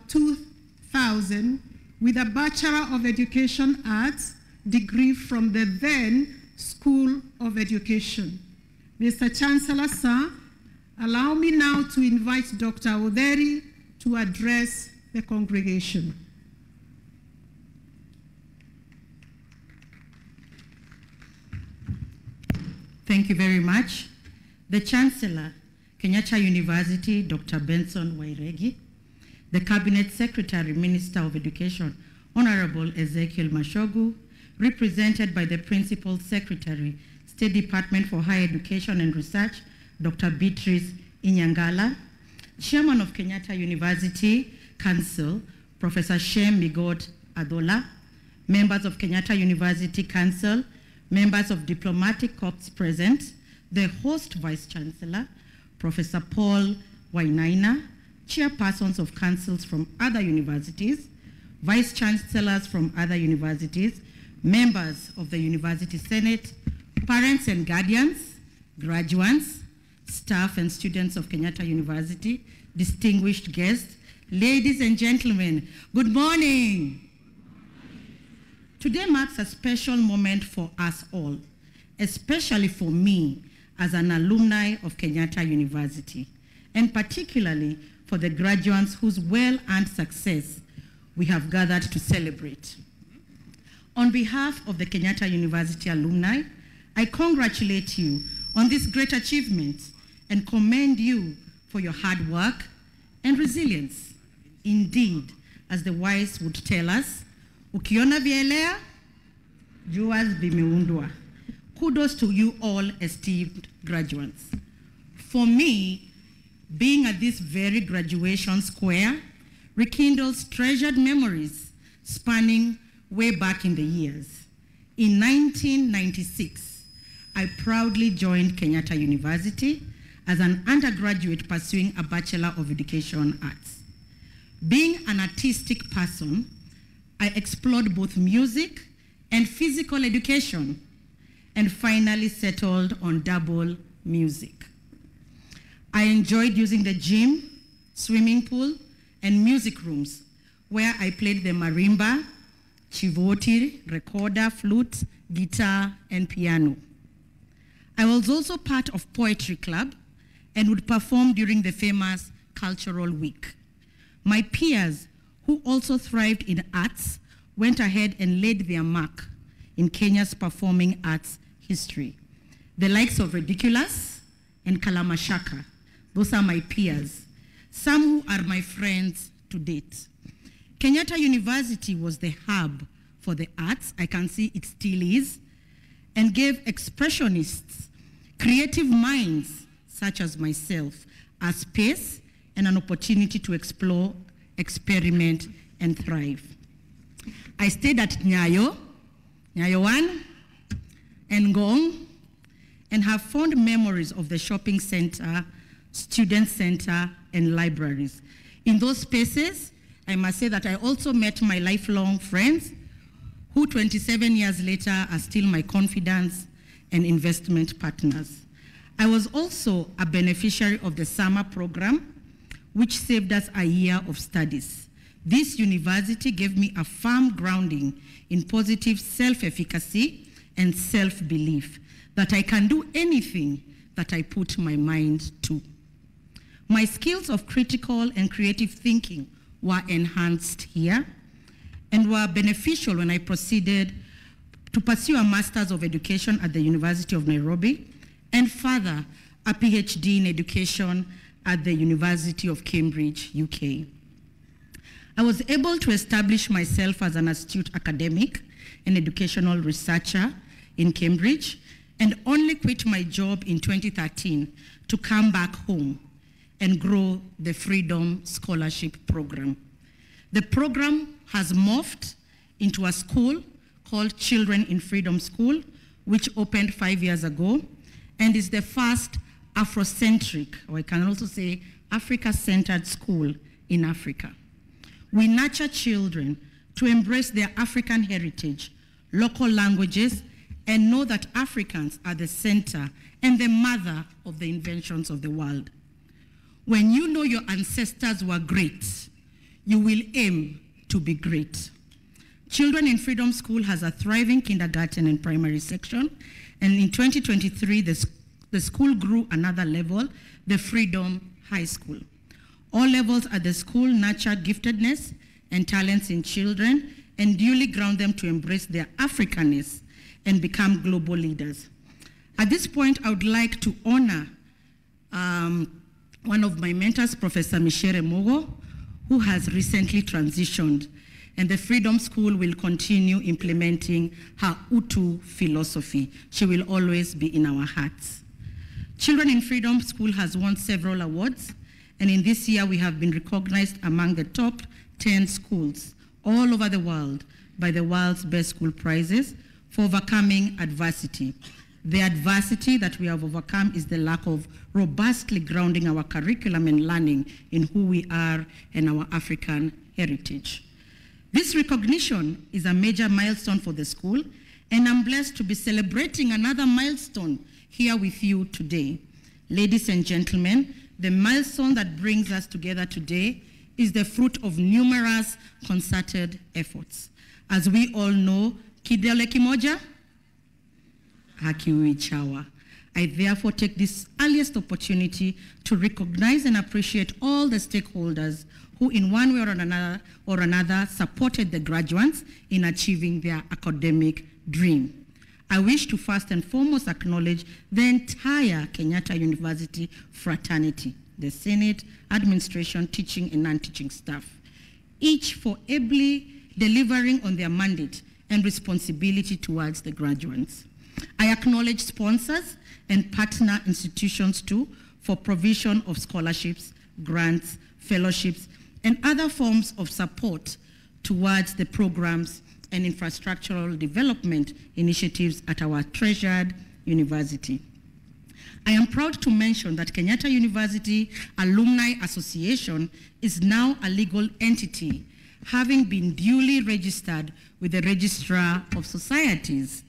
2000 with a Bachelor of Education Arts degree from the then School of Education. Mr. Chancellor, sir, allow me now to invite Dr. Utheri to address the congregation. Thank you very much. The Chancellor, Kenyatta University, Dr. Benson Wairegi, the Cabinet Secretary, Minister of Education, Honorable Ezekiel Mashogu, represented by the Principal Secretary, State Department for Higher Education and Research, Dr. Beatrice Inyangala, Chairman of Kenyatta University Council, Professor Shem Migot-Adholla, members of Kenyatta University Council, members of diplomatic corps present, the host Vice Chancellor, Professor Paul Wainaina, chairpersons of councils from other universities, Vice Chancellors from other universities, members of the University Senate, parents and guardians, graduates, staff and students of Kenyatta University, distinguished guests, ladies and gentlemen, good morning. Today marks a special moment for us all, especially for me as an alumni of Kenyatta University, and particularly for the graduates whose well-earned success we have gathered to celebrate. On behalf of the Kenyatta University alumni, I congratulate you on this great achievement and commend you for your hard work and resilience. Indeed, as the wise would tell us, ukiona vielea, juas vimeundwa. Kudos to you all esteemed graduates. For me, being at this very graduation square rekindles treasured memories spanning way back in the years. In 1996, I proudly joined Kenyatta University as an undergraduate pursuing a Bachelor of Education Arts. Being an artistic person, I explored both music and physical education and finally settled on double music. I enjoyed using the gym, swimming pool, and music rooms where I played the marimba, chivoti, recorder, flute, guitar, and piano. I was also part of Poetry Club and would perform during the famous Cultural Week. My peers, who also thrived in arts, went ahead and laid their mark in Kenya's performing arts history. The likes of Ridiculous and Kalamashaka, those are my peers, some who are my friends to date. Kenyatta University was the hub for the arts, I can see it still is, and gave expressionists, creative minds such as myself, a space and an opportunity to explore, experiment, and thrive. I stayed at Nyayo 1, and Ngong, and have fond memories of the shopping center, student center, and libraries. In those spaces, I must say that I also met my lifelong friends, who 27 years later are still my confidants and investment partners. I was also a beneficiary of the summer program, which saved us a year of studies. This university gave me a firm grounding in positive self-efficacy and self-belief that I can do anything that I put my mind to. My skills of critical and creative thinking were enhanced here and were beneficial when I proceeded to pursue a Master's of Education at the University of Nairobi and further a PhD in education at the University of Cambridge, UK. I was able to establish myself as an astute academic and educational researcher in Cambridge and only quit my job in 2013 to come back home and grow the Freedom Scholarship Program. The program has morphed into a school called Children in Freedom School, which opened 5 years ago, and is the first Afrocentric, or I can also say Africa-centered school in Africa. We nurture children to embrace their African heritage, local languages, and know that Africans are the center and the mother of the inventions of the world. When you know your ancestors were great, you will aim to be great. Children in Freedom School has a thriving kindergarten and primary section, and in 2023, the school grew another level, the Freedom High School. All levels at the school nurture giftedness and talents in children and duly ground them to embrace their Africanness and become global leaders. At this point, I would like to honor one of my mentors, Professor Michere Mogo, who has recently transitioned, and the Freedom School will continue implementing her Utu philosophy. She will always be in our hearts. Children in Freedom School has won several awards, and in this year we have been recognized among the top 10 schools all over the world by the World's Best School Prizes for overcoming adversity. The adversity that we have overcome is the lack of robustly grounding our curriculum and learning in who we are and our African heritage. This recognition is a major milestone for the school, and I'm blessed to be celebrating another milestone here with you today. Ladies and gentlemen, the milestone that brings us together today is the fruit of numerous concerted efforts. As we all know, kidole kimoja hakiui chawa. I therefore take this earliest opportunity to recognize and appreciate all the stakeholders who in one way or another supported the graduates in achieving their academic dream. I wish to first and foremost acknowledge the entire Kenyatta University fraternity, the Senate, administration, teaching and non-teaching staff, each for ably delivering on their mandate and responsibility towards the graduates. I acknowledge sponsors and partner institutions too for provision of scholarships, grants, fellowships, and other forms of support towards the programs and infrastructural development initiatives at our treasured university. I am proud to mention that Kenyatta University Alumni Association is now a legal entity, having been duly registered with the Registrar of Societies.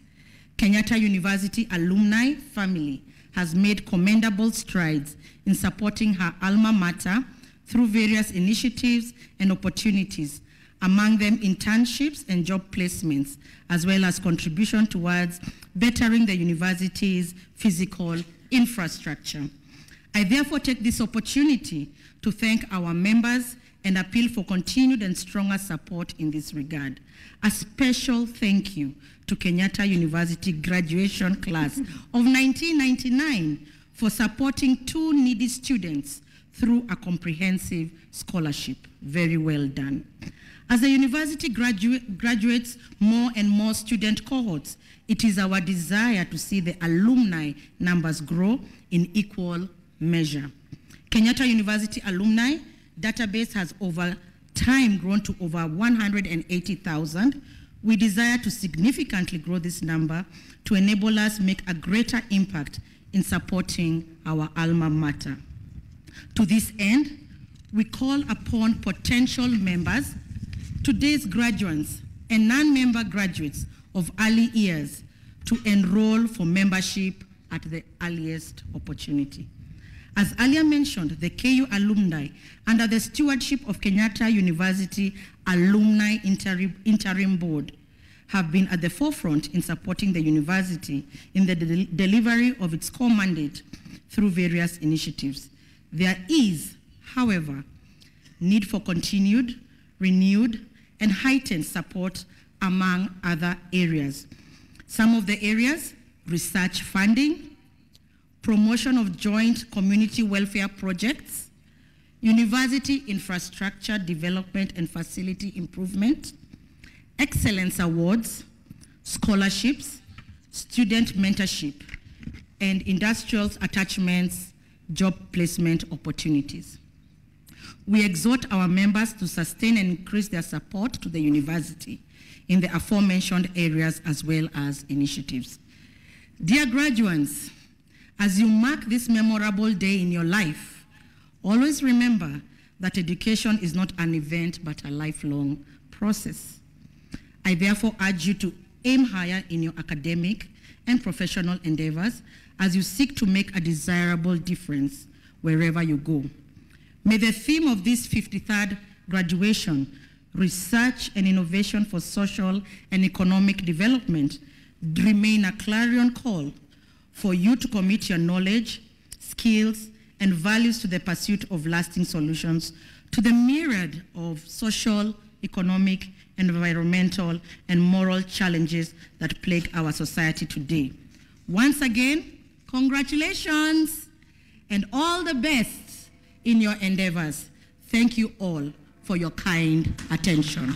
Kenyatta University alumni family has made commendable strides in supporting her alma mater through various initiatives and opportunities, among them internships and job placements, as well as contribution towards bettering the university's physical infrastructure. I therefore take this opportunity to thank our members and appeal for continued and stronger support in this regard. A special thank you to Kenyatta University graduation class of 1999 for supporting 2 needy students through a comprehensive scholarship. Very well done. As the university graduates more and more student cohorts, it is our desire to see the alumni numbers grow in equal measure. Kenyatta University alumni database has over time grown to over 180,000. We desire to significantly grow this number to enable us make a greater impact in supporting our alma mater. To this end, we call upon potential members, today's graduates and non-member graduates of early years to enroll for membership at the earliest opportunity. As earlier mentioned, the KU alumni, under the stewardship of Kenyatta University Alumni Interim Board, have been at the forefront in supporting the university in the delivery of its core mandate through various initiatives. There is, however, need for continued, renewed, and heightened support among other areas. Some of the areas: research funding, promotion of joint community welfare projects, university infrastructure development and facility improvement, excellence awards, scholarships, student mentorship, and industrial attachments, job placement opportunities. We exhort our members to sustain and increase their support to the university in the aforementioned areas as well as initiatives. Dear graduates, as you mark this memorable day in your life, always remember that education is not an event but a lifelong process. I therefore urge you to aim higher in your academic and professional endeavors as you seek to make a desirable difference wherever you go. May the theme of this 53rd graduation, research and innovation for social and economic development remain a clarion call for you to commit your knowledge, skills, and values to the pursuit of lasting solutions to the myriad of social, economic, environmental, and moral challenges that plague our society today. Once again, congratulations and all the best in your endeavors. Thank you all for your kind attention.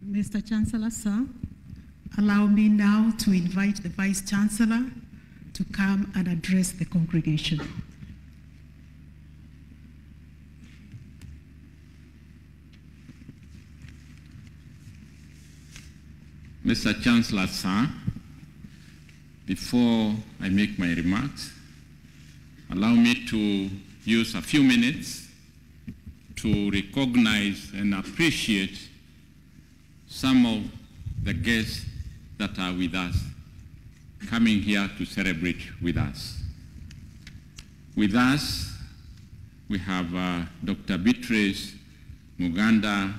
Mr. Chancellor, sir, allow me now to invite the Vice Chancellor to come and address the congregation. Mr. Chancellor, sir, before I make my remarks, allow me to use a few minutes to recognize and appreciate some of the guests that are with us, coming here to celebrate with us. With us, we have Dr. Beatrice Muganda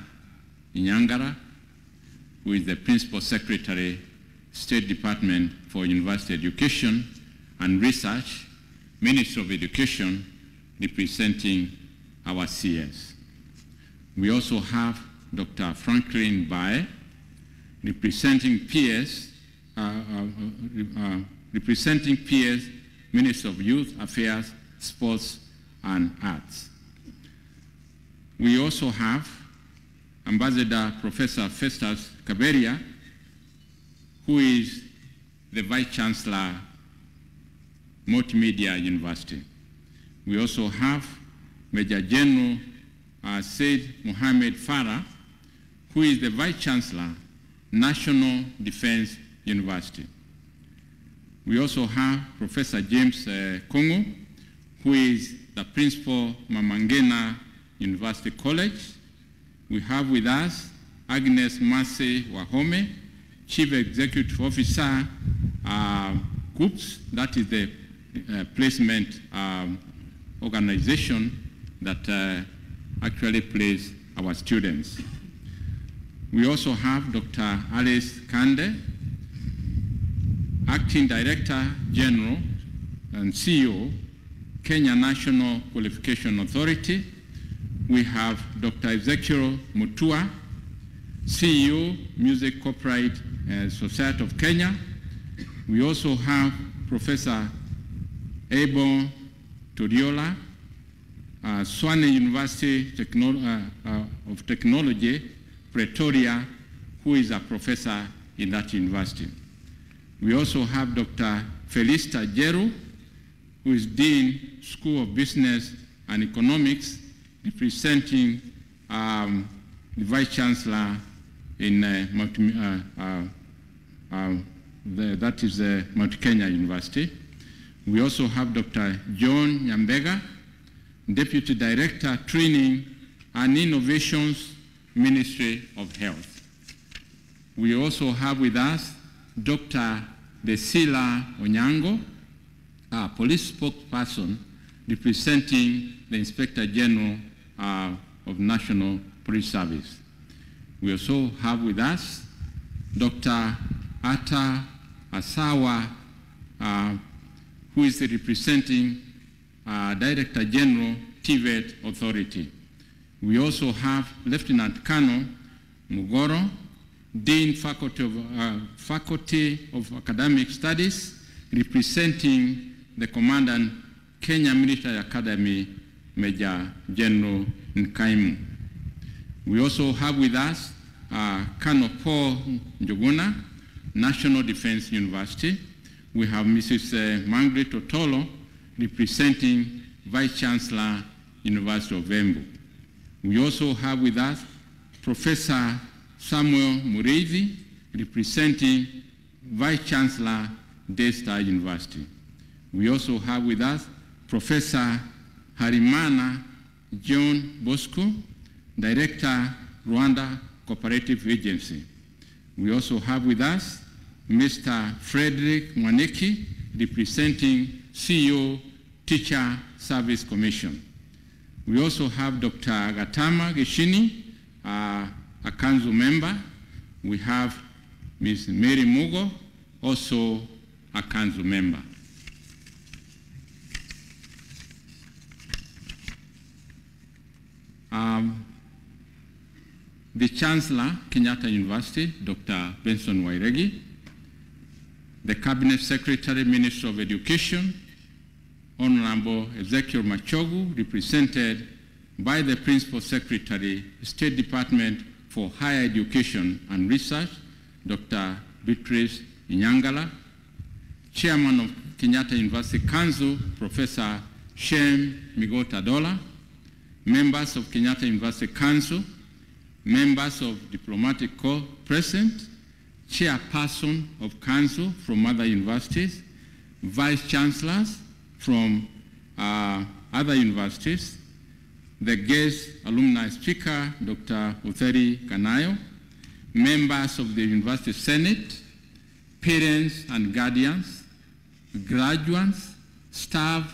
Inyangala, who is the Principal Secretary, State Department for University Education and Research, Ministry of Education, representing our CS. We also have Dr. Franklin Bae, representing PS, Minister of Youth Affairs, Sports, and Arts. We also have Ambassador Professor Festus Kaberia, who is the Vice Chancellor, Multimedia University. We also have Major General Said Mohammed Farah, who is the Vice Chancellor, National Defense University. We also have Professor James Kongo, who is the Principal, Mamangena University College. We have with us Agnes Mase Wahome, Chief Executive Officer, COOPS, that is the placement organization that actually places our students. We also have Dr. Alice Kande, Acting Director General and CEO, Kenya National Qualification Authority. We have Dr. Ezekiel Mutua, CEO, Music Copyright Society of Kenya. We also have Professor Abel Toriola, Swane University of Technology, Pretoria, who is a professor in that university. We also have Dr. Felista Jeru, who is Dean, School of Business and Economics, representing the Vice Chancellor in that is Mount Kenya University. We also have Dr. John Nyambega, Deputy Director, Training and Innovations, Ministry of Health. We also have with us Dr. Desila Onyango, a police spokesperson representing the Inspector General of National Police Service. We also have with us Dr. Ata Asawa, who is the representing Director General, TVET Authority. We also have Lieutenant Colonel Mugoro, Dean Faculty of Academic Studies, representing the Commandant, Kenya Military Academy, Major General Nkaimu. We also have with us Colonel Paul Njuguna, National Defense University. We have Mrs. Margaret Otolo, representing Vice Chancellor, University of Embu. We also have with us Professor Samuel Mureithi, representing Vice Chancellor, Daystar University. We also have with us Professor Harimana John Bosco, Director, Rwanda Cooperative Agency. We also have with us Mr. Frederick Mwaneki, representing CEO, Teacher Service Commission. We also have Dr. Gatama Geshini, a council member. We have Ms. Mary Mugo, also a council member. The Chancellor, Kenyatta University, Dr. Benson Wairegi, the Cabinet Secretary, Minister of Education, Honorable Ezekiel Machogu, represented by the Principal Secretary, State Department for Higher Education and Research, Dr. Beatrice Inyangala, Chairman of Kenyatta University Council, Professor Shem Migot-Adholla, members of Kenyatta University Council, members of Diplomatic Corps present, chairperson of council from other universities, vice chancellors from other universities, the guest alumni speaker, Dr. Utheri Kanayo, members of the University Senate, parents and guardians, graduates, staff,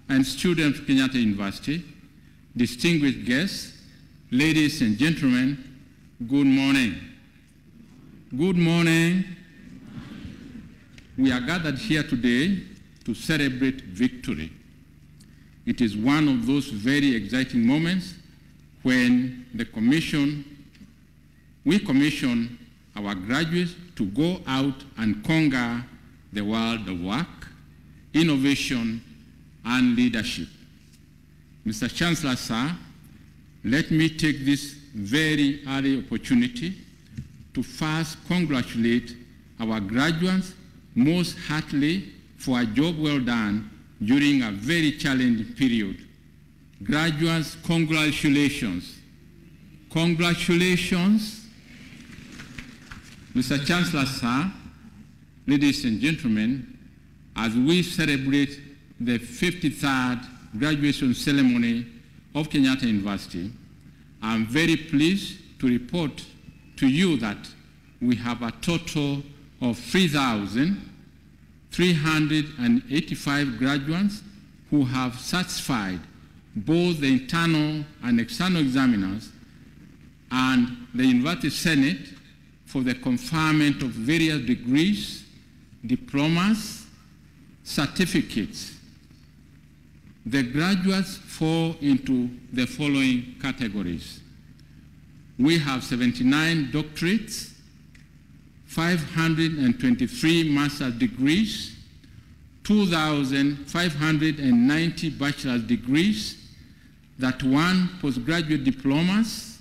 and students of Kenyatta University, distinguished guests, ladies and gentlemen, good morning. Good morning. We are gathered here today to celebrate victory. It is one of those very exciting moments when we commission our graduates to go out and conquer the world of work, innovation, and leadership. Mr. Chancellor, sir, let me take this very early opportunity to first congratulate our graduates most heartily for a job well done during a very challenging period. Graduates, congratulations. Congratulations. Mr. Chancellor, sir, ladies and gentlemen, as we celebrate the 53rd graduation ceremony of Kenyatta University, I'm very pleased to report to you that we have a total of 3,385 graduates who have satisfied both the internal and external examiners and the University Senate for the conferment of various degrees, diplomas, certificates. The graduates fall into the following categories. We have 79 doctorates, 523 master's degrees, 2,590 bachelor's degrees, 31 postgraduate diplomas,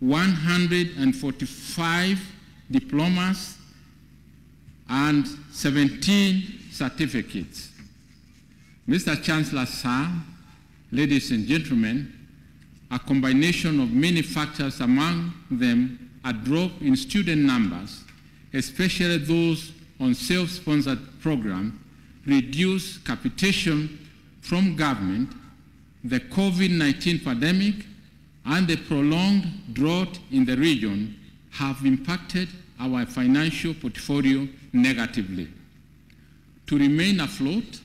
145 diplomas, and 17 certificates. Mr. Chancellor, sir, ladies and gentlemen, a combination of many factors, among them a drop in student numbers, especially those on self-sponsored programs, reduced capitation from government, the COVID-19 pandemic, and the prolonged drought in the region have impacted our financial portfolio negatively. To remain afloat,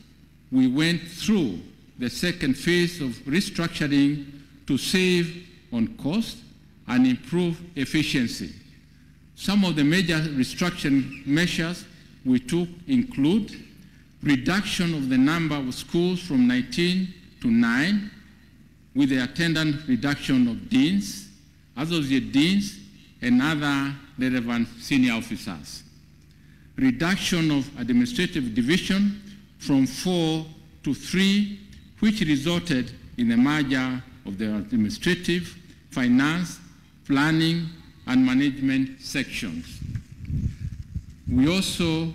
we went through the second phase of restructuring to save on cost and improve efficiency. Some of the major restructuring measures we took include reduction of the number of schools from 19 to 9, with the attendant reduction of deans, associate deans, and other relevant senior officers. Reduction of administrative division from 4 to 3, which resulted in the merger of the administrative, finance, planning, and management sections. We also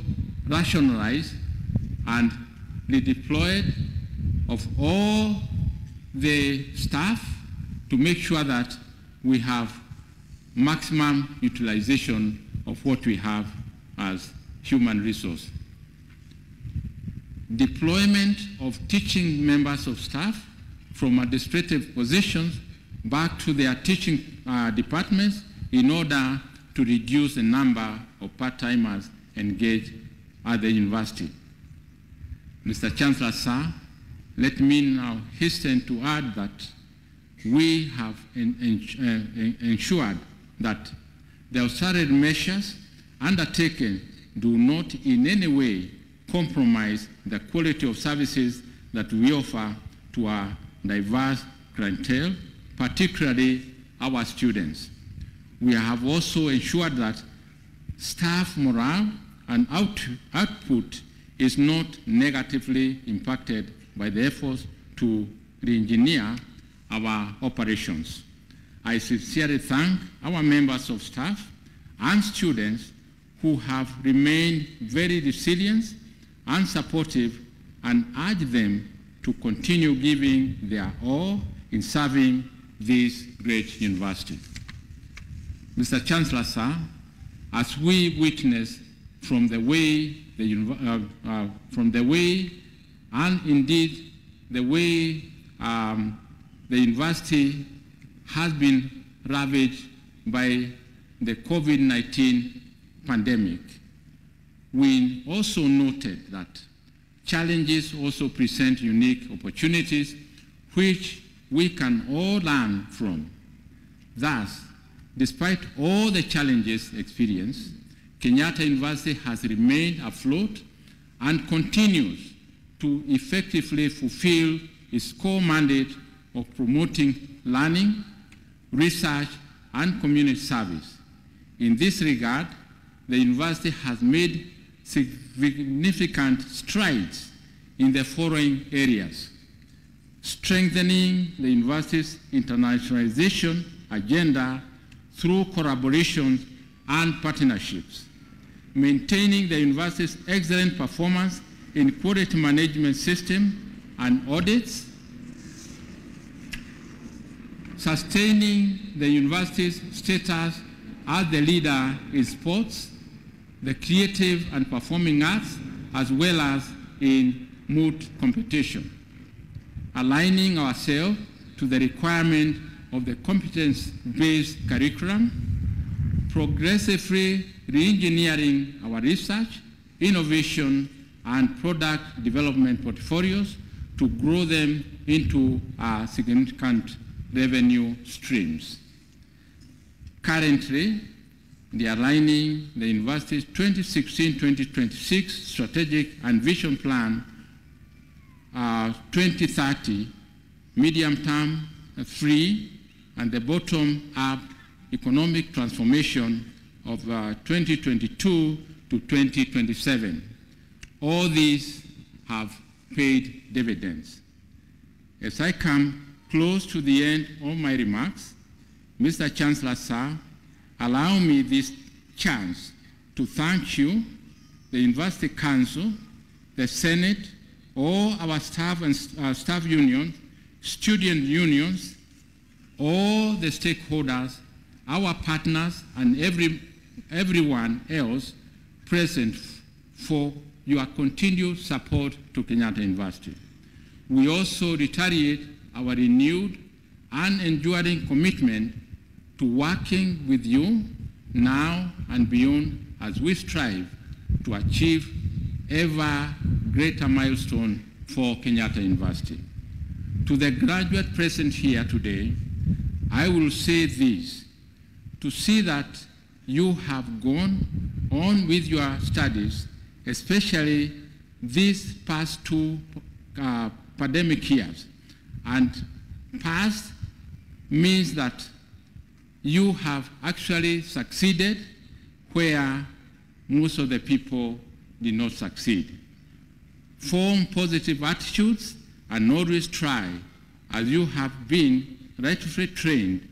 rationalized and redeployed of all the staff to make sure that we have maximum utilization of what we have as human resource. Deployment of teaching members of staff from administrative positions back to their teaching departments in order to reduce the number of part-timers engaged at the university. Mr. Chancellor, sir, let me now hasten to add that we have ensured that the austerity measures undertaken do not in any way compromise the quality of services that we offer to our diverse clientele, particularly our students. We have also ensured that staff morale and output is not negatively impacted by the efforts to re-engineer our operations. I sincerely thank our members of staff and students who have remained very resilient and supportive, and urge them to continue giving their all in serving this great university. Mr. Chancellor, sir, as we witness from the way and indeed the way the university has been ravaged by the COVID-19 pandemic, we also noted that challenges also present unique opportunities which we can all learn from. Thus, despite all the challenges experienced, Kenyatta University has remained afloat and continues to effectively fulfill its core mandate of promoting learning, research, and community service. In this regard, the university has made significant strides in the following areas: strengthening the university's internationalization agenda through collaborations and partnerships, maintaining the university's excellent performance in quality management system and audits, sustaining the university's status as the leader in sports, the creative and performing arts, as well as in moot competition, aligning ourselves to the requirement of the competence-based curriculum, progressively re-engineering our research, innovation, and product development portfolios to grow them into significant revenue streams. Currently, the aligning the university's 2016-2026 strategic and vision plan 2030, medium-term 3, and the bottom-up economic transformation of 2022 to 2027. All these have paid dividends. As I come close to the end of my remarks, Mr. Chancellor, sir, allow me this chance to thank you, the University Council, the Senate, all our staff and staff unions, student unions, all the stakeholders, our partners, and everyone else present for your continued support to Kenyatta University. We also reiterate our renewed and enduring commitment to working with you now and beyond as we strive to achieve ever greater milestone for Kenyatta University. To the graduate present here today, I will say this: to see that you have gone on with your studies, especially these past two pandemic years, and past means that you have actually succeeded where most of the people did not succeed. Form positive attitudes and always try, as you have been rightfully trained,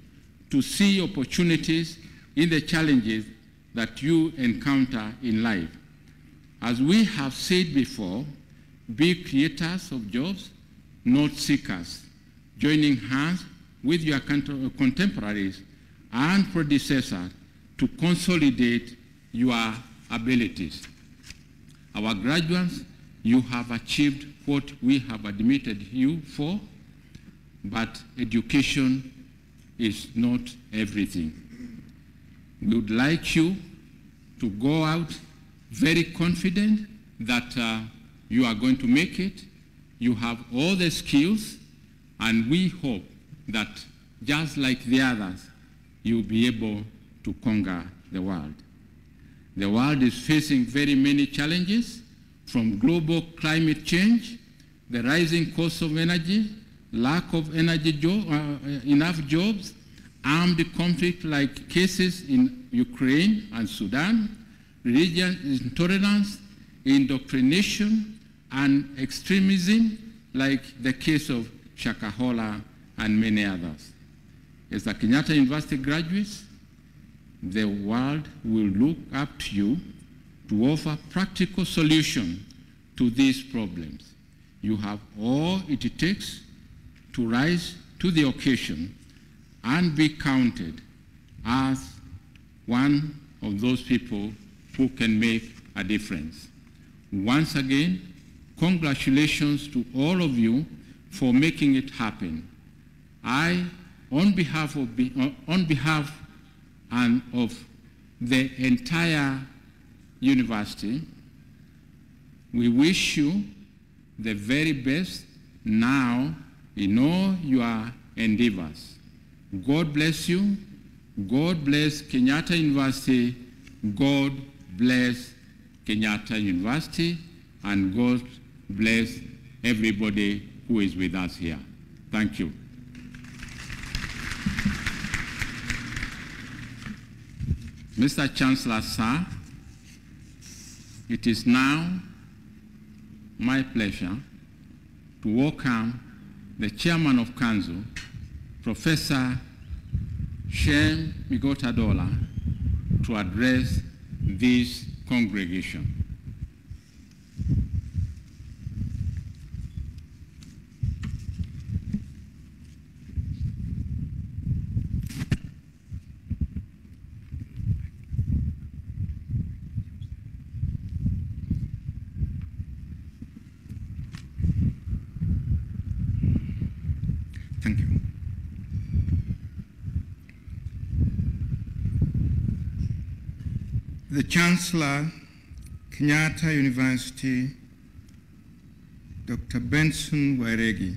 to see opportunities in the challenges that you encounter in life. As we have said before, be creators of jobs, not seekers, joining hands with your contemporaries and predecessors to consolidate your abilities. Our graduates, you have achieved what we have admitted you for, but education is not everything. We would like you to go out very confident that you are going to make it. You have all the skills, and we hope that just like the others, you'll be able to conquer the world. The world is facing very many challenges, from global climate change, the rising cost of energy, lack of enough jobs, armed conflict like cases in Ukraine and Sudan, religious intolerance, indoctrination, and extremism like the case of Shakahola and many others. As the Kenyatta University graduates, the world will look up to you to offer practical solutions to these problems. You have all it takes to rise to the occasion and be counted as one of those people who can make a difference. Once again, congratulations to all of you for making it happen. I, on behalf and of the entire university, we wish you the very best now in all your endeavors. God bless you. God bless Kenyatta University. God bless Kenyatta University. And God bless everybody who is with us here. Thank you. Mr. Chancellor, sir, it is now my pleasure to welcome the Chairman of Council, Professor Shem Migot-Adholla, to address this congregation. Thank you. The Chancellor, Kenyatta University, Dr. Benson Wairegi,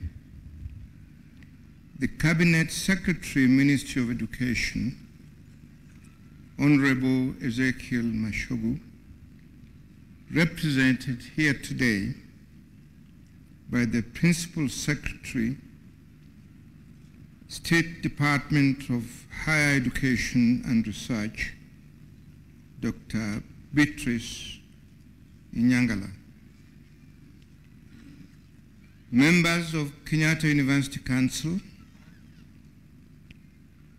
the Cabinet Secretary, Ministry of Education, Honorable Ezekiel Mashogu, represented here today by the Principal Secretary, State Department of Higher Education and Research, Dr. Beatrice, Inyangala. Members of Kenyatta University Council,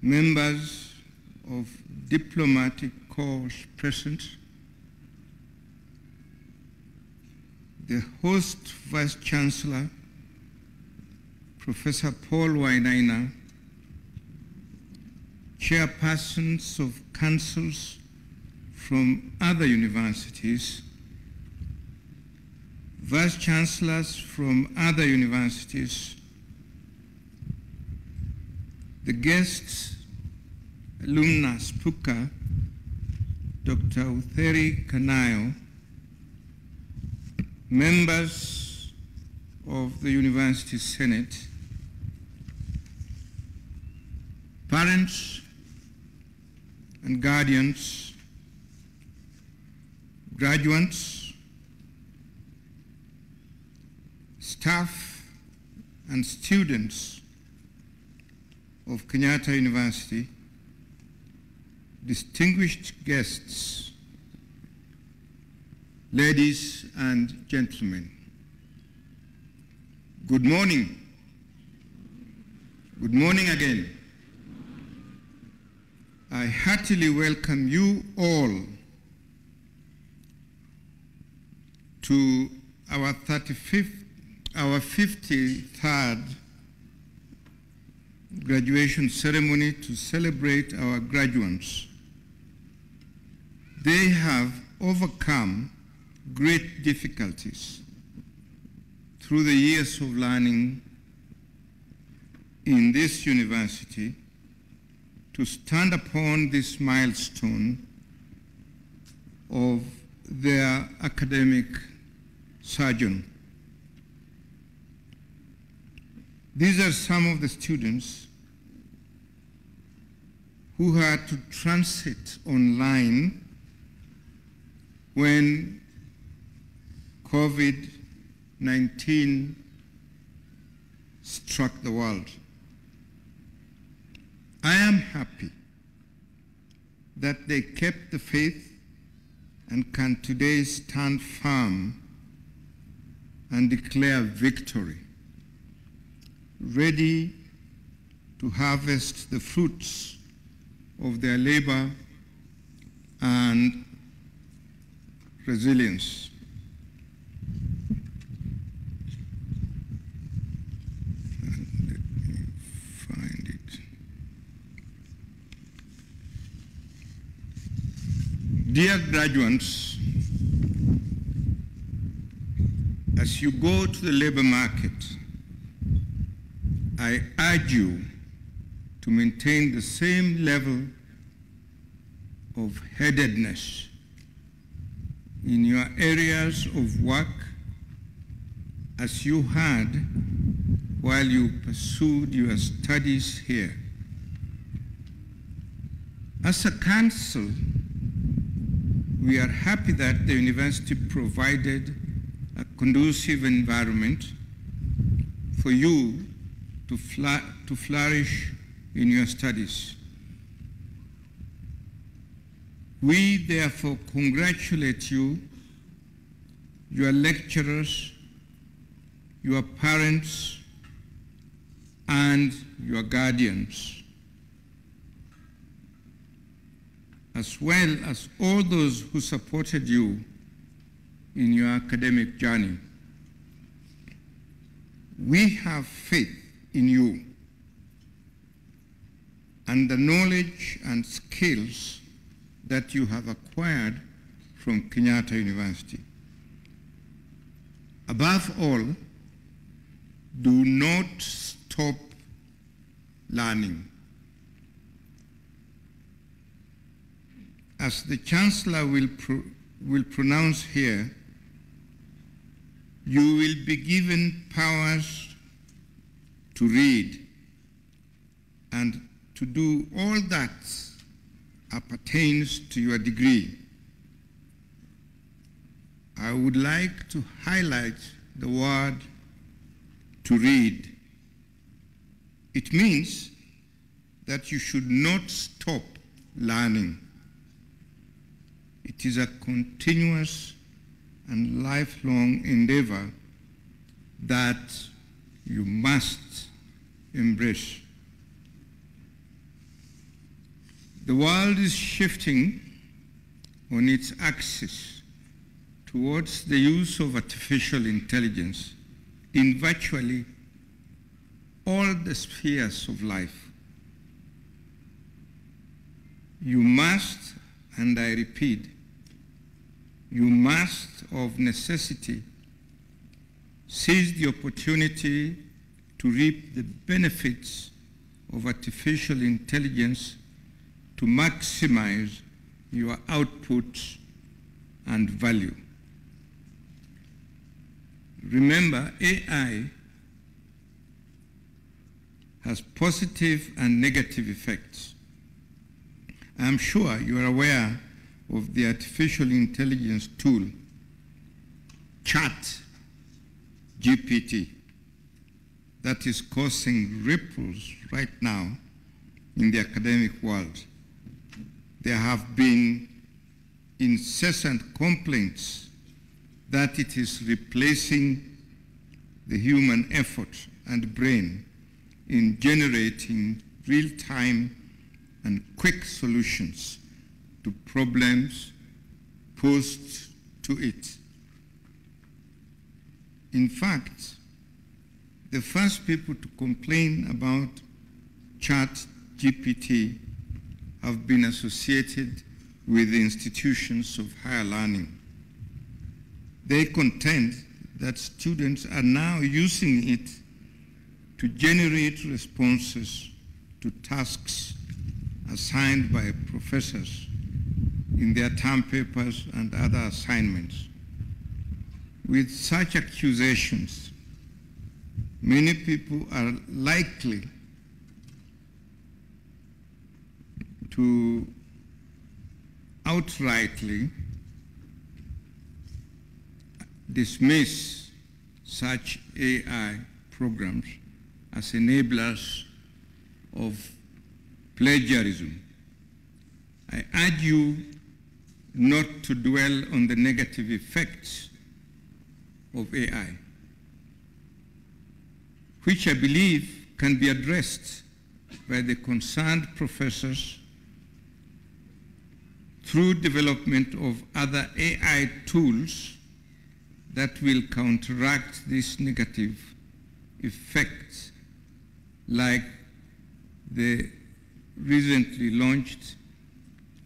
members of diplomatic corps present, the host Vice Chancellor, Professor Paul Wainaina, chairpersons of councils from other universities, vice chancellors from other universities, the guests, alumni speaker, Dr. Utheri Kanayo, members of the University Senate, parents and guardians, graduates, staff and students of Kenyatta University, distinguished guests, ladies and gentlemen, good morning. Good morning again. I heartily welcome you all to our 53rd graduation ceremony to celebrate our graduates. they have overcome great difficulties through the years of learning in this university to stand upon this milestone of their academic sojourn. These are some of the students who had to transit online when COVID-19 struck the world. I am happy that they kept the faith and can today stand firm and declare victory, ready to harvest the fruits of their labor and resilience. And let me find it. Dear graduates, as you go to the labor market, I urge you to maintain the same level of headedness in your areas of work as you had while you pursued your studies here. As a council, we are happy that the university provided a conducive environment for you to flourish in your studies. We therefore congratulate you, your lecturers, your parents, and your guardians, as well as all those who supported you in your academic journey. We have faith in you and the knowledge and skills that you have acquired from Kenyatta University. Above all, do not stop learning. As the Chancellor will pronounce here, you will be given powers to read and to do all that appertains to your degree. I would like to highlight the word to read. It means that you should not stop learning. It is a continuous and lifelong endeavor that you must embrace. The world is shifting on its axis towards the use of artificial intelligence in virtually all the spheres of life. You must, and I repeat, you must of necessity seize the opportunity to reap the benefits of artificial intelligence to maximize your output and value. Remember, AI has positive and negative effects. I'm sure you are aware of the artificial intelligence tool, ChatGPT, that is causing ripples right now in the academic world. There have been incessant complaints that it is replacing the human effort and brain in generating real-time and quick solutions to problems posed to it. In fact, the first people to complain about ChatGPT have been associated with institutions of higher learning. They contend that students are now using it to generate responses to tasks assigned by professors in their term papers and other assignments. With such accusations, many people are likely to outrightly dismiss such AI programs as enablers of plagiarism. I urge you not to dwell on the negative effects of AI, which I believe can be addressed by the concerned professors through development of other AI tools that will counteract these negative effects, like the recently launched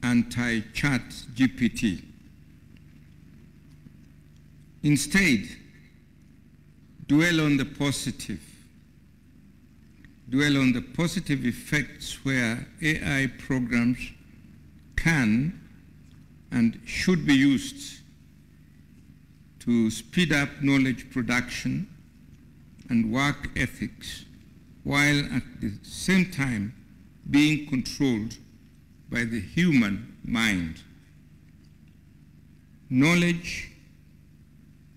anti-chat GPT. Instead, dwell on the positive. Dwell on the positive effects where AI programs can and should be used to speed up knowledge production and work ethics, while at the same time being controlled by the human mind. Knowledge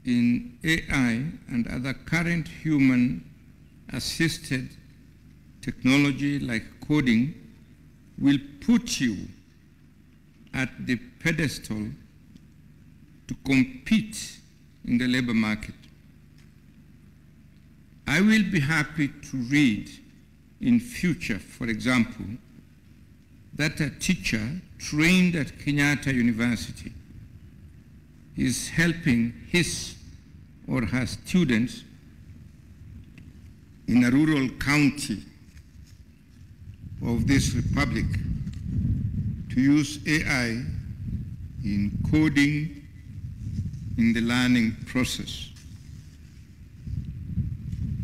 in AI and other current human-assisted technology like coding will put you at the pedestal to compete in the labor market. I will be happy to read in future, for example, that a teacher trained at Kenyatta University is helping his or her students in a rural county of this republic to use AI in coding in the learning process.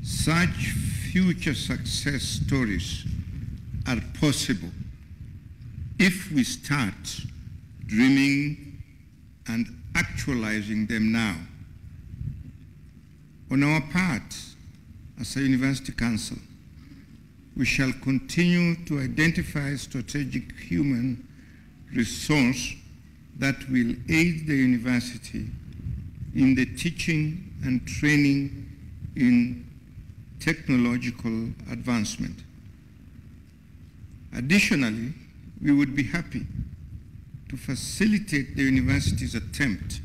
Such future success stories are possible if we start dreaming and actualizing them now. On our part, as a University Council, we shall continue to identify strategic human resource that will aid the university in the teaching and training in technological advancement. Additionally, we would be happy to facilitate the university's attempt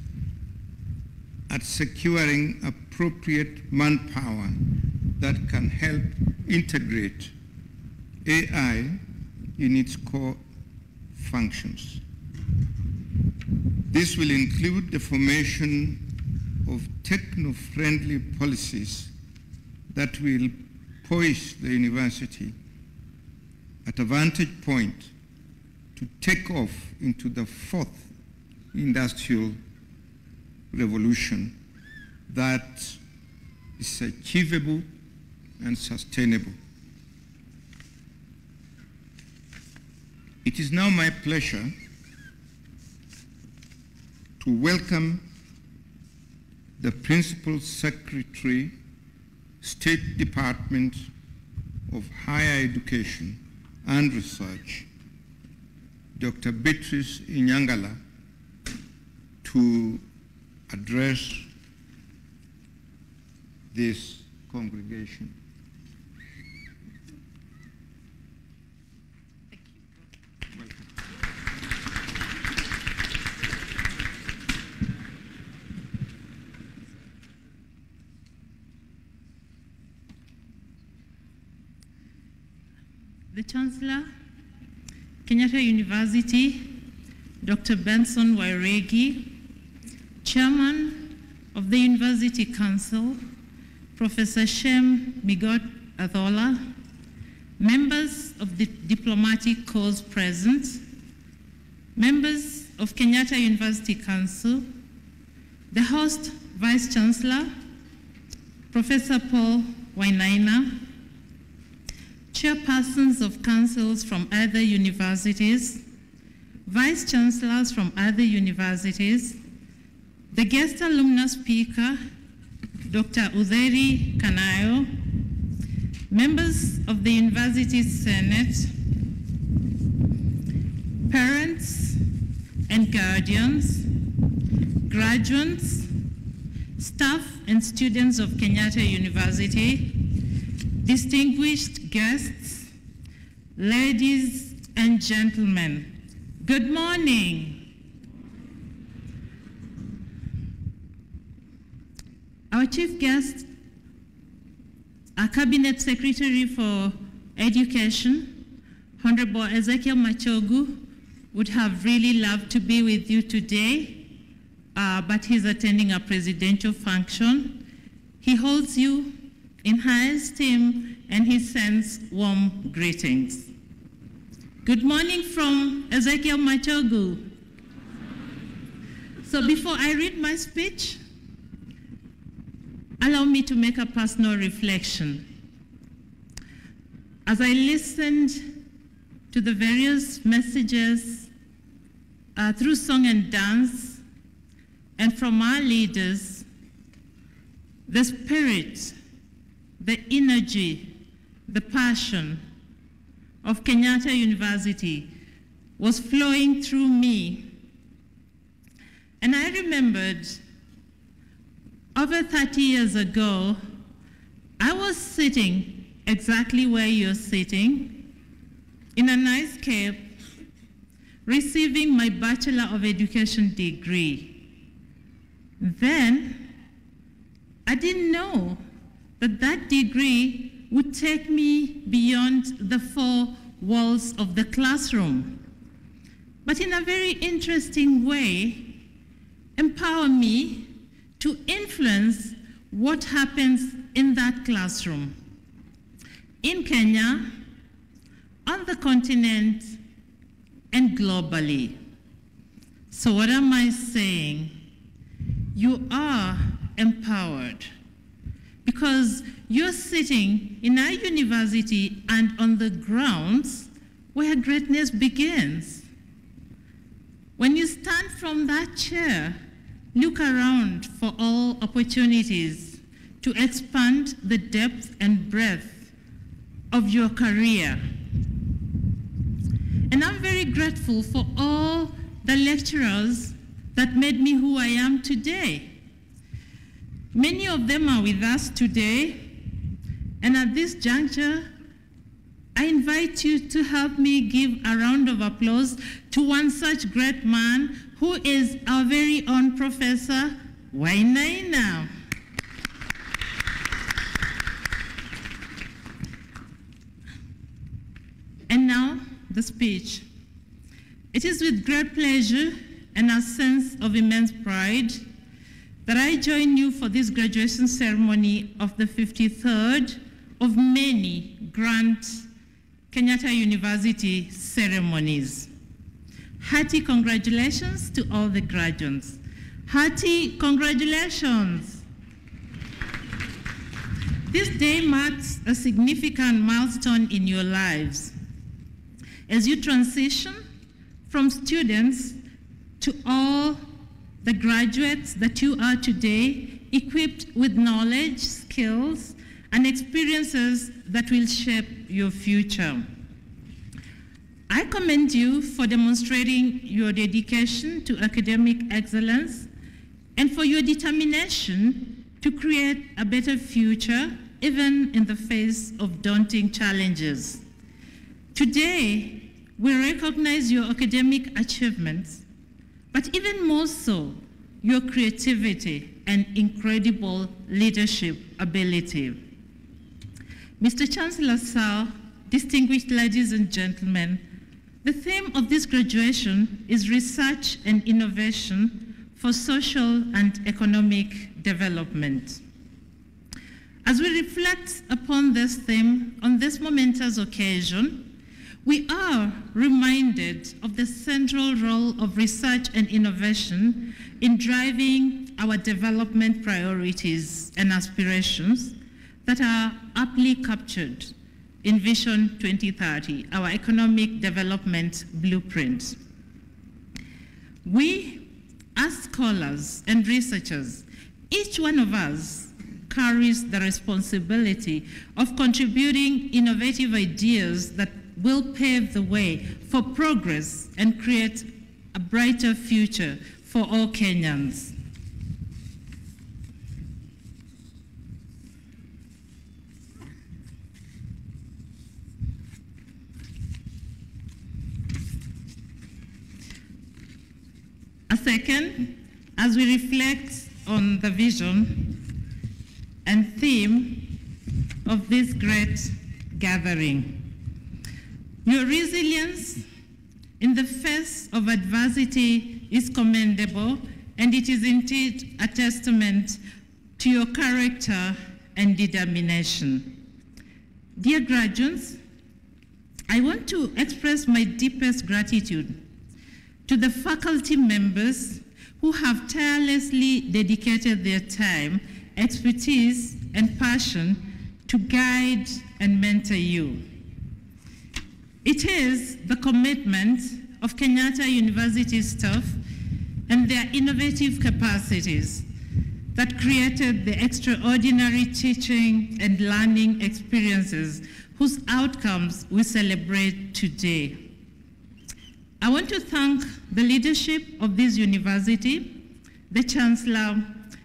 at securing appropriate manpower that can help integrate AI in its core functions. This will include the formation of techno-friendly policies that will poise the university at a vantage point to take off into the fourth industrial revolution that is achievable and sustainable. It is now my pleasure to welcome the Principal Secretary, State Department of Higher Education and Research, Dr. Beatrice Inyangala, to address this congregation. The Chancellor, Kenyatta University, Dr. Benson Wairegi, Chairman of the University Council, Professor Shem, Migot-Adholla, members of the diplomatic corps present, members of Kenyatta University Council, the host Vice Chancellor, Professor Paul Wainaina, chairpersons of councils from other universities, vice chancellors from other universities, the guest alumna speaker, Dr. Utheri Kanayo, members of the University Senate, parents and guardians, graduates, staff and students of Kenyatta University, distinguished guests, ladies and gentlemen, good morning. Our chief guest, our Cabinet Secretary for Education, Honorable Ezekiel Machogu, would have really loved to be with you today, but he's attending a presidential function. He holds you in high esteem and he sends warm greetings. Good morning from Ezekiel Machogu. So before I read my speech, allow me to make a personal reflection. As I listened to the various messages through song and dance and from our leaders, the spirit, the energy, the passion of Kenyatta University was flowing through me. And I remembered over 30 years ago, I was sitting exactly where you're sitting, in a nice cape, receiving my Bachelor of Education degree. Then, I didn't know that that degree would take me beyond the four walls of the classroom, but in a very interesting way, empower me to influence what happens in that classroom, in Kenya, on the continent, and globally. So what am I saying? You are empowered because you're sitting in our university and on the grounds where greatness begins. When you stand from that chair, look around for all opportunities to expand the depth and breadth of your career. And I'm very grateful for all the lecturers that made me who I am today. Many of them are with us today, and at this juncture, I invite you to help me give a round of applause to one such great man who is our very own Professor Wainaina. And now, the speech. It is with great pleasure and a sense of immense pride that I join you for this graduation ceremony of the 53rd of many grand Kenyatta University ceremonies. Hearty congratulations to all the graduates. Hearty congratulations. This day marks a significant milestone in your lives as you transition from students to all the graduates that you are today, equipped with knowledge, skills, and experiences that will shape your future. I commend you for demonstrating your dedication to academic excellence and for your determination to create a better future, even in the face of daunting challenges. Today, we recognize your academic achievements, but even more so, your creativity and incredible leadership ability. Mr. Chancellor, sir, distinguished ladies and gentlemen, the theme of this graduation is research and innovation for social and economic development. As we reflect upon this theme on this momentous occasion, we are reminded of the central role of research and innovation in driving our development priorities and aspirations that are aptly captured in Vision 2030, our economic development blueprint. We, as scholars and researchers, each one of us carries the responsibility of contributing innovative ideas that will pave the way for progress and create a brighter future for all Kenyans. A second, as we reflect on the vision and theme of this great gathering, your resilience in the face of adversity is commendable, and it is indeed a testament to your character and determination. Dear graduates, I want to express my deepest gratitude to the faculty members who have tirelessly dedicated their time, expertise, and passion to guide and mentor you. It is the commitment of Kenyatta University staff and their innovative capacities that created the extraordinary teaching and learning experiences whose outcomes we celebrate today. I want to thank the leadership of this university, the Chancellor,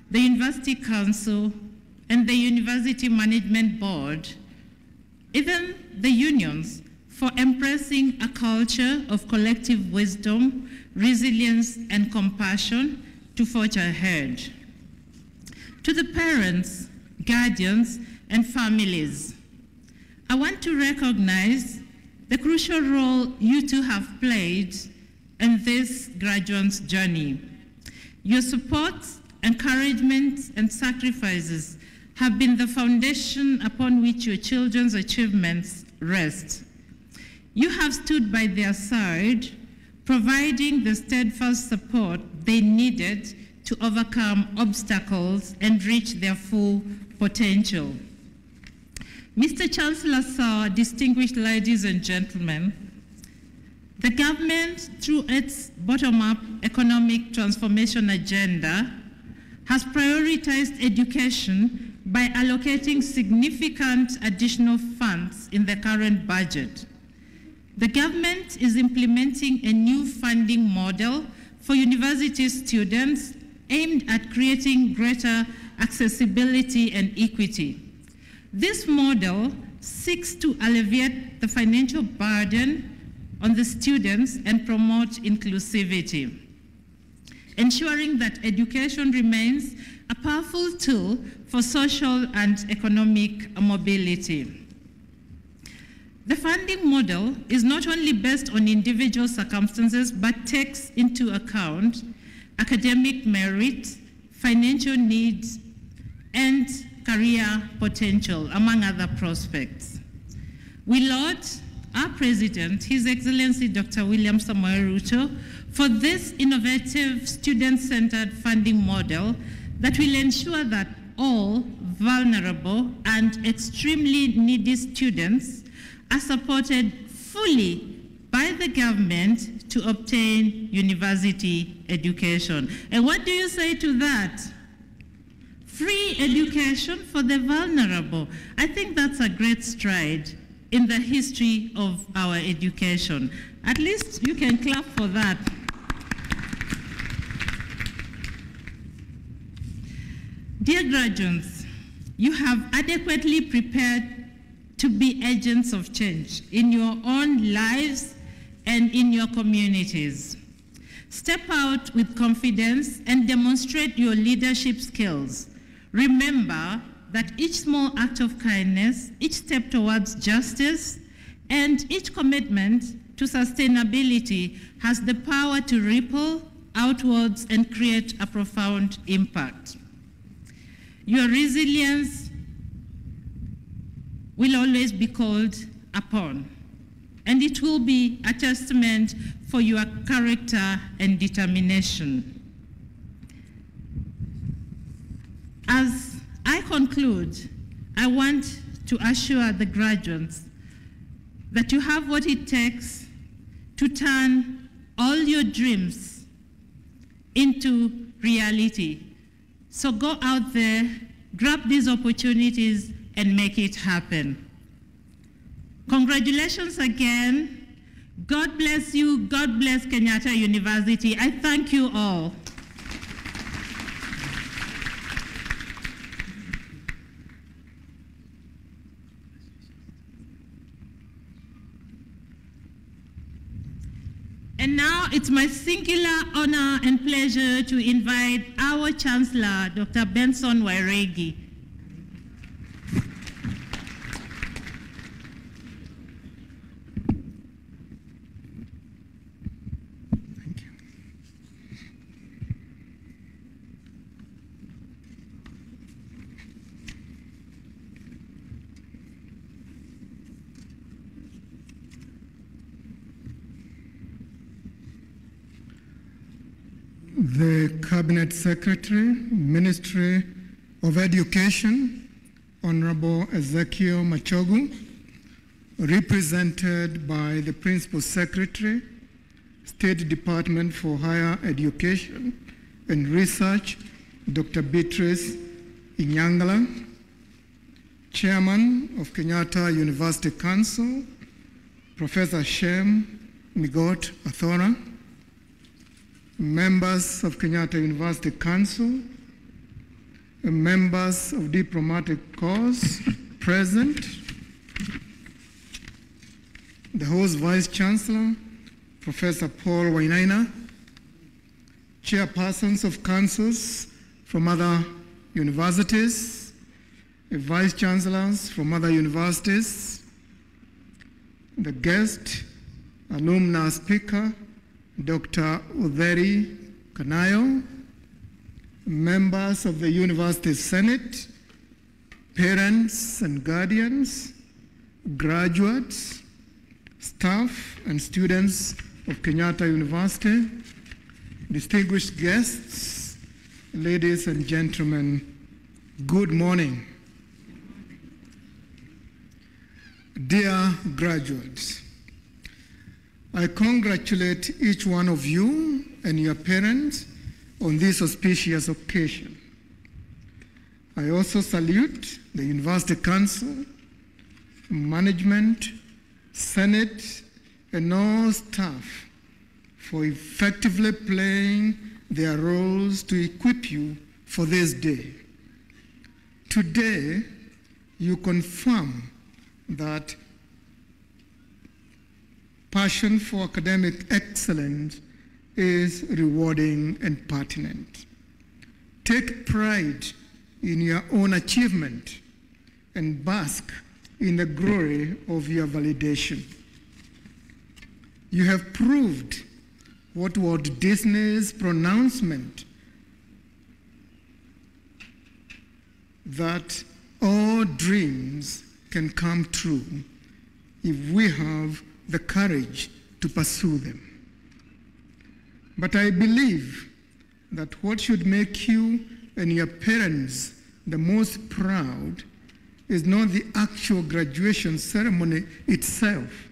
the University Council, and the University Management Board, even the unions, for embracing a culture of collective wisdom, resilience, and compassion to forge ahead. To the parents, guardians, and families, I want to recognize the crucial role you two have played in this graduate's journey. Your support, encouragement, and sacrifices have been the foundation upon which your children's achievements rest. You have stood by their side, providing the steadfast support they needed to overcome obstacles and reach their full potential. Mr. Chancellor, sir, distinguished ladies and gentlemen, the government, through its bottom-up economic transformation agenda, has prioritized education by allocating significant additional funds in the current budget. The government is implementing a new funding model for university students aimed at creating greater accessibility and equity. This model seeks to alleviate the financial burden on the students and promote inclusivity, ensuring that education remains a powerful tool for social and economic mobility. The funding model is not only based on individual circumstances, but takes into account academic merit, financial needs, and career potential, among other prospects. We laud our President, His Excellency Dr. William Samoei Ruto, for this innovative student-centered funding model that will ensure that all vulnerable and extremely needy students are supported fully by the government to obtain university education. And what do you say to that? Free education for the vulnerable. I think that's a great stride in the history of our education. At least you can clap for that. Dear graduates, you have adequately prepared to be agents of change in your own lives and in your communities. Step out with confidence and demonstrate your leadership skills. Remember that each small act of kindness, each step towards justice, and each commitment to sustainability has the power to ripple outwards and create a profound impact. Your resilience will always be called upon. and it will be a testament for your character and determination. As I conclude, I want to assure the graduates that you have what it takes to turn all your dreams into reality. So go out there, grab these opportunities, and make it happen. Congratulations again. God bless you. God bless Kenyatta University. I thank you all. And now it's my singular honor and pleasure to invite our Chancellor, Dr. Benson Wairegi. Thank you. The Cabinet Secretary, Ministry of Education, Honorable Ezekiel Machogu, represented by the Principal Secretary, State Department for Higher Education and Research, Dr. Beatrice Inyangala, Chairman of Kenyatta University Council, Professor Shem, Migot-Adholla, members of Kenyatta University Council, members of diplomatic corps present, the host Vice Chancellor, Professor Paul Wainaina, chairpersons of councils from other universities, vice chancellors from other universities, the guest, alumni speaker, Dr. Utheri, Kanayo, members of the University Senate, parents and guardians, graduates, staff and students of Kenyatta University, distinguished guests, ladies and gentlemen, good morning. Dear graduates, I congratulate each one of you and your parents on this auspicious occasion. I also salute the University Council, management, Senate, and all staff for effectively playing their roles to equip you for this day. Today, you confirm that passion for academic excellence is rewarding and pertinent. Take pride in your own achievement and bask in the glory of your validation. You have proved what Walt Disney's pronouncement that all dreams can come true if we have the courage to pursue them. But I believe that what should make you and your parents the most proud is not the actual graduation ceremony itself,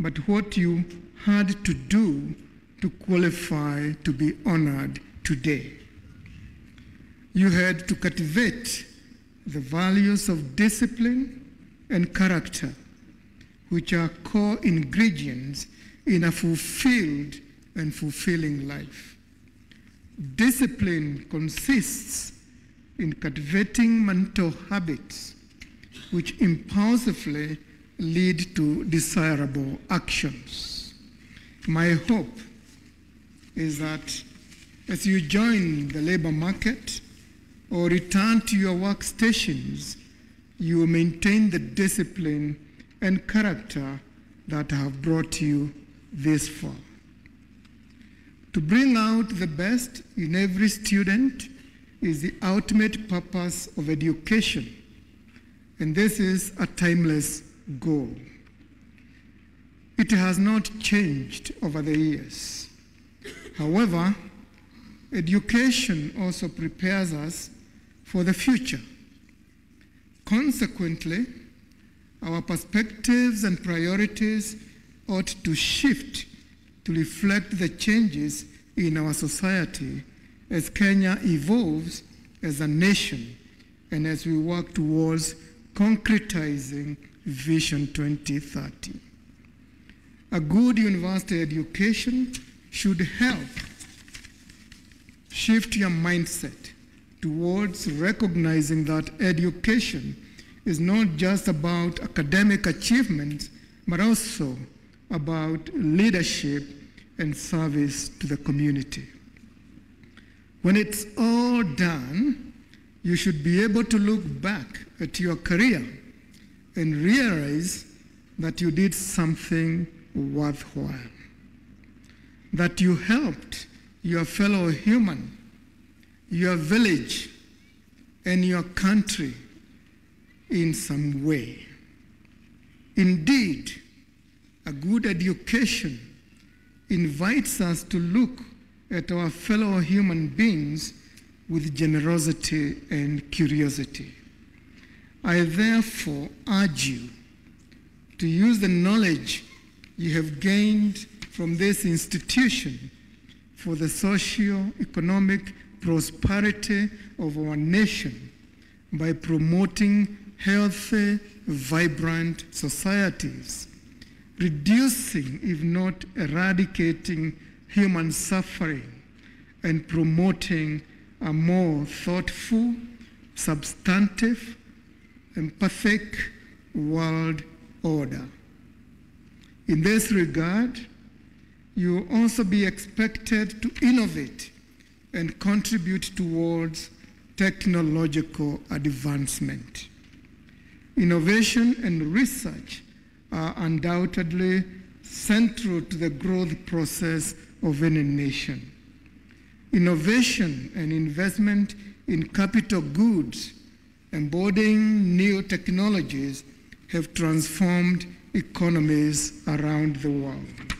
but what you had to do to qualify to be honored today. You had to cultivate the values of discipline and character, which are core ingredients in a fulfilled and fulfilling life. Discipline consists in cultivating mental habits which impulsively lead to desirable actions. My hope is that as you join the labor market or return to your workstations, you will maintain the discipline and character that have brought you this far. To bring out the best in every student is the ultimate purpose of education, and this is a timeless goal. It has not changed over the years. However, education also prepares us for the future. Consequently, our perspectives and priorities ought to shift to reflect the changes in our society as Kenya evolves as a nation and as we work towards concretizing Vision 2030. A good university education should help shift your mindset towards recognizing that education is not just about academic achievements, but also about leadership and service to the community. When it's all done, you should be able to look back at your career and realize that you did something worthwhile, that you helped your fellow human, your village, and your country in some way. Indeed, a good education invites us to look at our fellow human beings with generosity and curiosity. I therefore urge you to use the knowledge you have gained from this institution for the socio-economic prosperity of our nation by promoting healthy, vibrant societies, reducing, if not eradicating, human suffering, and promoting a more thoughtful, substantive, empathic world order. In this regard, you will also be expected to innovate and contribute towards technological advancement. Innovation and research are undoubtedly central to the growth process of any nation. Innovation and investment in capital goods, embodying new technologies, have transformed economies around the world.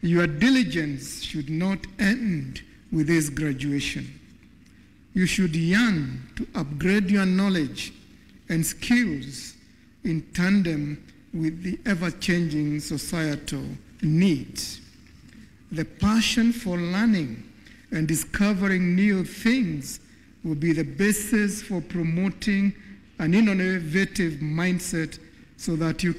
Your diligence should not end with this graduation. You should yearn to upgrade your knowledge and skills in tandem with the ever-changing societal needs. The passion for learning and discovering new things will be the basis for promoting an innovative mindset so that you